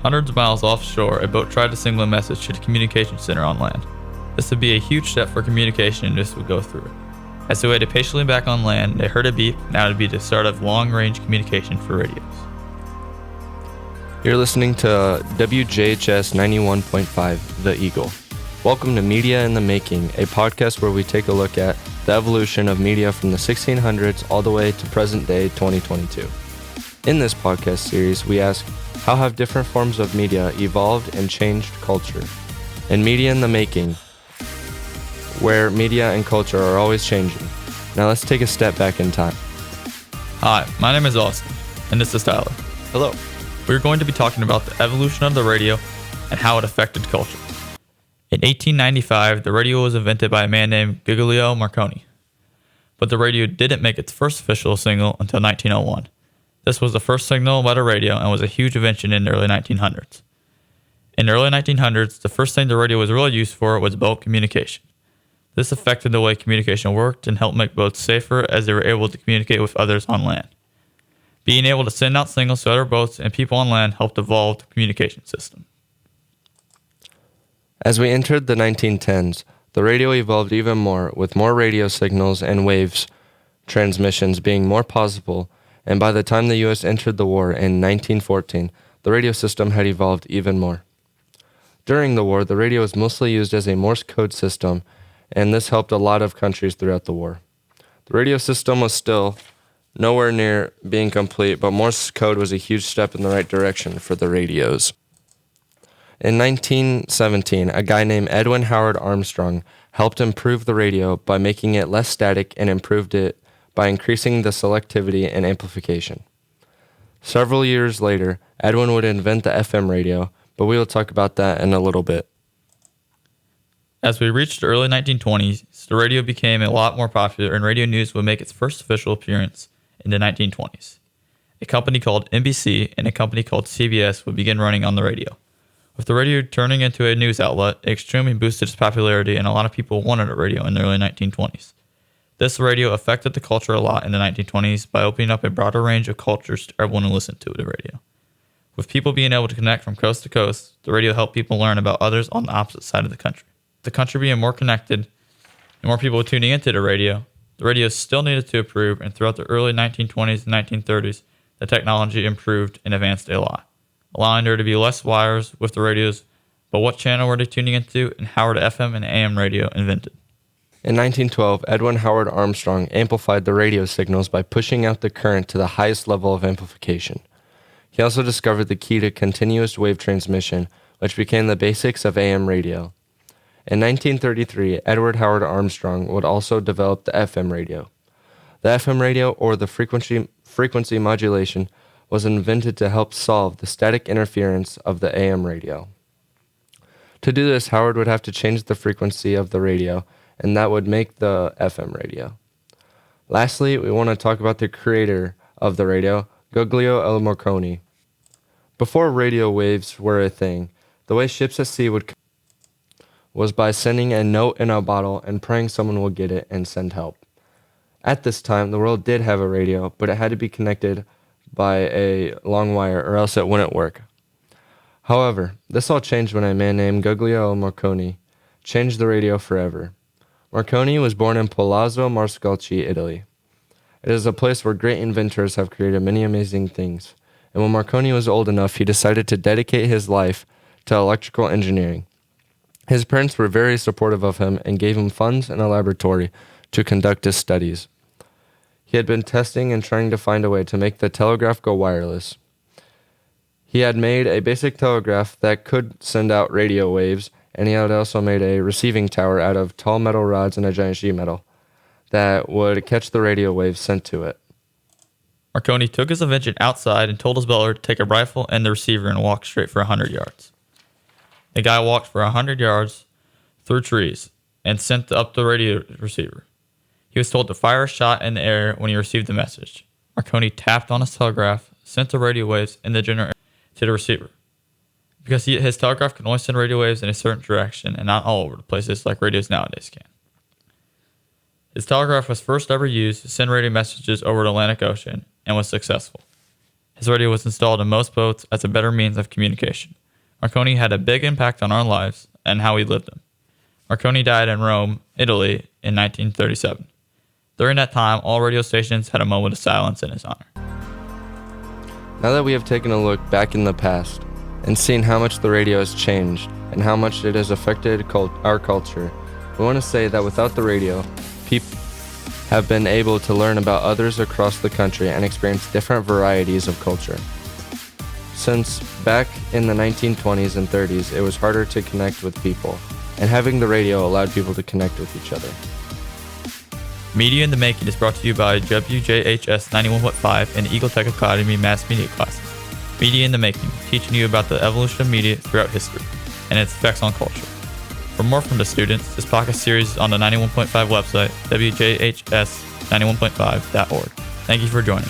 Hundreds of miles offshore, a boat tried to signal a message to the communications center on land. This would be a huge step for communication and this would go through. As they waited patiently back on land, they heard a beep. Now it would be the start of long-range communication for radios. You're listening to WJHS 91.5, The Eagle. Welcome to Media in the Making, a podcast where we take a look at the evolution of media from the 1600s all the way to present day 2022. In this podcast series, we ask, how have different forms of media evolved and changed culture? In Media in the Making, where media and culture are always changing. Now let's take a step back in time. Hi, my name is Austin, and this is Tyler. Hello. We're going to be talking about the evolution of the radio and how it affected culture. In 1895, the radio was invented by a man named Gugliemo Marconi, but the radio didn't make its first official signal until 1901. This was the first signal by the radio and was a huge invention in the early 1900s. In the early 1900s, the first thing the radio was really used for was boat communication. This affected the way communication worked and helped make boats safer as they were able to communicate with others on land. Being able to send out signals to other boats and people on land helped evolve the communication system. As we entered the 1910s, the radio evolved even more, with more radio signals and waves transmissions being more possible, and by the time the U.S. entered the war in 1914, the radio system had evolved even more. During the war, the radio was mostly used as a Morse code system, and this helped a lot of countries throughout the war. The radio system was still nowhere near being complete, but Morse code was a huge step in the right direction for the radios. In 1917, a guy named Edwin Howard Armstrong helped improve the radio by making it less static and improved it by increasing the selectivity and amplification. Several years later, Edwin would invent the FM radio, but we will talk about that in a little bit. As we reached the early 1920s, the radio became a lot more popular and radio news would make its first official appearance in the 1920s. A company called NBC and a company called CBS would begin running on the radio. With the radio turning into a news outlet, it extremely boosted its popularity and a lot of people wanted a radio in the early 1920s. This radio affected the culture a lot in the 1920s by opening up a broader range of cultures to everyone who listened to the radio. With people being able to connect from coast to coast, the radio helped people learn about others on the opposite side of the country. The country being more connected and more people tuning into the radio still needed to improve, and throughout the early 1920s and 1930s, the technology improved and advanced a lot, allowing there to be less wires with the radios, but what channel were they tuning into and how were the FM and AM radio invented? In 1912, Edwin Howard Armstrong amplified the radio signals by pushing out the current to the highest level of amplification. He also discovered the key to continuous wave transmission, which became the basics of AM radio. In 1933, Edward Howard Armstrong would also develop the FM radio. The FM radio, or the frequency modulation, was invented to help solve the static interference of the AM radio. To do this, Howard would have to change the frequency of the radio, and that would make the FM radio. Lastly, we want to talk about the creator of the radio, Gugliemo Marconi. Before radio waves were a thing, the way ships at sea was by sending a note in a bottle and praying someone would get it and send help. At this time, the world did have a radio, but it had to be connected by a long wire or else it wouldn't work. However, this all changed when a man named Gugliemo Marconi changed the radio forever. Marconi was born in Palazzo Marscalchi, Italy. It is a place where great inventors have created many amazing things, and when Marconi was old enough, he decided to dedicate his life to electrical engineering. His parents were very supportive of him and gave him funds and a laboratory to conduct his studies. He had been testing and trying to find a way to make the telegraph go wireless. He had made a basic telegraph that could send out radio waves, and he had also made a receiving tower out of tall metal rods and a giant sheet metal that would catch the radio waves sent to it. Marconi took his invention outside and told his butler to take a rifle and the receiver and walk straight for 100 yards. The guy walked for 100 yards through trees and sent up the radio receiver. He was told to fire a shot in the air when he received the message. Marconi tapped on his telegraph, sent the radio waves in the general to the receiver. Because his telegraph can only send radio waves in a certain direction and not all over the places like radios nowadays can. His telegraph was first ever used to send radio messages over the Atlantic Ocean and was successful. His radio was installed in most boats as a better means of communication. Marconi had a big impact on our lives and how we lived them. Marconi died in Rome, Italy in 1937. During that time, all radio stations had a moment of silence in his honor. Now that we have taken a look back in the past and seen how much the radio has changed and how much it has affected our culture, we want to say that without the radio, people have been able to learn about others across the country and experience different varieties of culture. Since back in the 1920s and 30s, it was harder to connect with people, and having the radio allowed people to connect with each other. Media in the Making is brought to you by WJHS 91.5 and Eagle Tech Academy Mass Media classes. Media in the Making, teaching you about the evolution of media throughout history and its effects on culture. For more from the students, this podcast series is on the 91.5 website, WJHS91.5.org. Thank you for joining.